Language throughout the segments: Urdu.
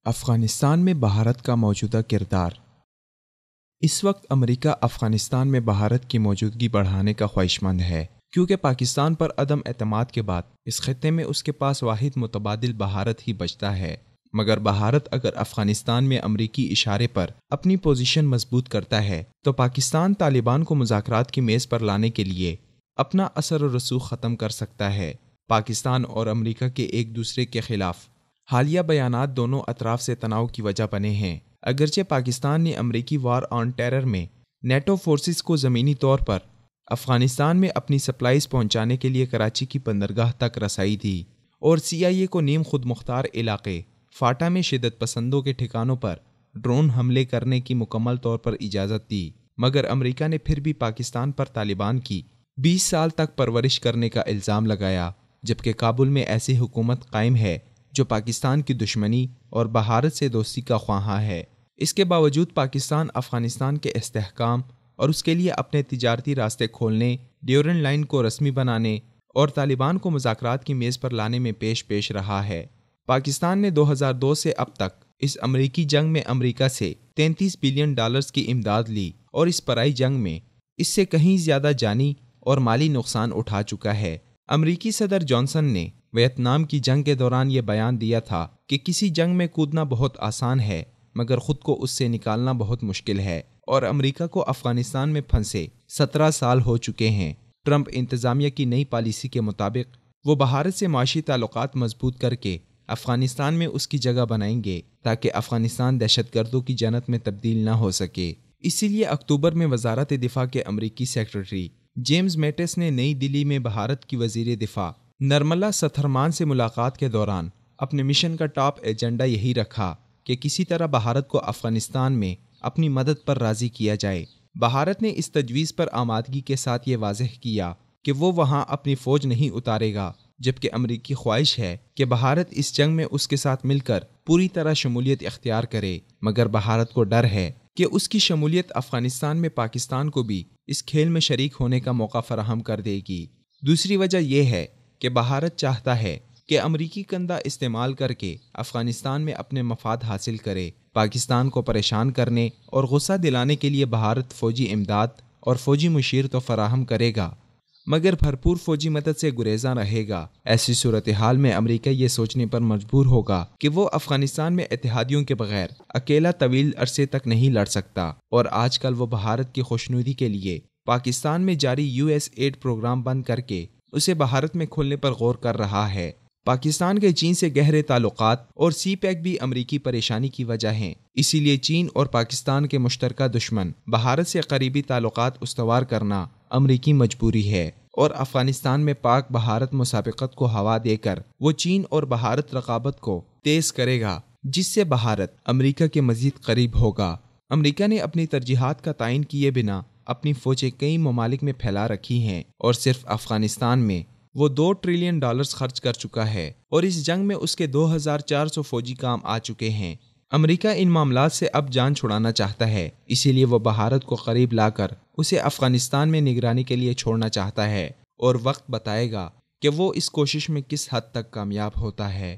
افغانستان میں بھارت کا موجودہ کردار۔ اس وقت امریکہ افغانستان میں بھارت کی موجودگی بڑھانے کا خواہش مند ہے، کیونکہ پاکستان پر عدم اعتماد کے بعد اس خطے میں اس کے پاس واحد متبادل بھارت ہی بچتا ہے۔ مگر بھارت اگر افغانستان میں امریکی اشارے پر اپنی پوزیشن مضبوط کرتا ہے تو پاکستان طالبان کو مذاکرات کی میز پر لانے کے لیے اپنا اثر و رسوخ ختم کر سکتا ہے۔ پاکستان اور امریکہ کے ایک دوسرے کے خلاف حالیہ بیانات دونوں اطراف سے تناؤ کی وجہ بنے ہیں۔ اگرچہ پاکستان نے امریکی وار آن ٹیرر میں نیٹو فورسز کو زمینی طور پر افغانستان میں اپنی سپلائیز پہنچانے کے لیے کراچی کی بندرگاہ تک رسائی دی اور CIA کو نیم خود مختار علاقے فاٹا میں شدت پسندوں کے ٹھکانوں پر ڈرون حملے کرنے کی مکمل طور پر اجازت دی، مگر امریکہ نے پھر بھی پاکستان پر طالبان کی 20 سال تک پرورش کرنے کا الزام لگایا، جبکہ کابل میں ایسی حکومت قائم ہے جو پاکستان کی دشمنی اور بھارت سے دوستی کا خواہاں ہے۔ اس کے باوجود پاکستان افغانستان کے استحکام اور اس کے لیے اپنے تجارتی راستے کھولنے، ڈیورنڈ لائن کو رسمی بنانے اور طالبان کو مذاکرات کی میز پر لانے میں پیش رہا ہے۔ پاکستان نے 2002 سے اب تک اس امریکی جنگ میں امریکہ سے $33 بلین کی امداد لی اور اس پرائی جنگ میں اس سے کہیں زیادہ جانی اور مالی نقصان اٹھا چکا ہے۔ امریکی صدر جانسن نے ویتنام کی جنگ کے دوران یہ بیان دیا تھا کہ کسی جنگ میں کودنا بہت آسان ہے مگر خود کو اس سے نکالنا بہت مشکل ہے، اور امریکہ کو افغانستان میں پھنسے 17 سال ہو چکے ہیں۔ ٹرمپ انتظامیہ کی نئی پالیسی کے مطابق وہ بھارت سے معاشی تعلقات مضبوط کر کے افغانستان میں اس کی جگہ بنائیں گے تاکہ افغانستان دہشت گردوں کی جنت میں تبدیل نہ ہو سکے۔ اسی لیے اکتوبر میں وزارت دفاع کے امریکی سیکرٹری جیمز میٹس نے نئی دلی میں بھارت کی وزیر دفاع نرملا ستھرمان سے ملاقات کے دوران اپنے مشن کا ٹاپ ایجنڈا یہی رکھا کہ کسی طرح بھارت کو افغانستان میں اپنی مدد پر راضی کیا جائے۔ بھارت نے اس تجویز پر آمادگی کے ساتھ یہ واضح کیا کہ وہ وہاں اپنی فوج نہیں اتارے گا، جبکہ امریکی خواہش ہے کہ بھارت اس جنگ میں اس کے ساتھ مل کر پوری طرح شمولیت اختیار کرے، مگر بھارت کو ڈر ہے کہ اس کی شمولیت افغانستان میں پاکستان کو بھی اس کھیل میں شریک ہونے کا موقع فراہم کر دے گی۔ دوسری وجہ یہ ہے کہ بھارت چاہتا ہے کہ امریکی کندھا استعمال کر کے افغانستان میں اپنے مفاد حاصل کرے۔ پاکستان کو پریشان کرنے اور غصہ دلانے کے لیے بھارت فوجی امداد اور فوجی مشیر تو فراہم کرے گا، مگر بھرپور فوجی مدد سے گریزاں رہے گا۔ ایسی صورتحال میں امریکہ یہ سوچنے پر مجبور ہوگا کہ وہ افغانستان میں اتحادیوں کے بغیر اکیلا طویل عرصے تک نہیں لڑ سکتا، اور آج کل وہ بھارت کی خوشنودی کے لیے پاکستان میں جاری US ایڈ پروگرام بند کر کے اسے بھارت میں کھولنے پر غور کر رہا ہے۔ پاکستان کے چین سے گہرے تعلقات اور CPEC بھی امریکی پریشانی کی وجہ ہیں، اسی لیے چین اور پاکستان کے مشترکہ دشمن بھارت سے قریبی تعلقات استوار کرنا امریکی مجبوری ہے، اور افغانستان میں پاک بھارت مسابقت کو ہوا دے کر وہ چین اور بھارت رقابت کو تیز کرے گا، جس سے بھارت امریکہ کے مزید قریب ہوگا۔ امریکہ نے اپنی ترجیحات کا تعین کیے بنا اپنی فوجیں کئی ممالک میں پھیلا رکھی ہیں، اور صرف افغانستان میں وہ $2 ٹریلین خرچ کر چکا ہے، اور اس جنگ میں اس کے 2400 فوجی کام آ چکے ہیں۔ امریکہ ان معاملات سے اب جان چھڑانا چاہتا ہے، اسی لیے وہ بھارت کو قریب لا کر اسے افغانستان میں نگرانی کے لیے چھوڑنا چاہتا ہے، اور وقت بتائے گا کہ وہ اس کوشش میں کس حد تک کامیاب ہوتا ہے۔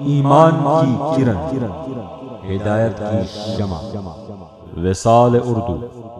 ایمان کی کرن، ہدایت کی شمع، وصال اردو۔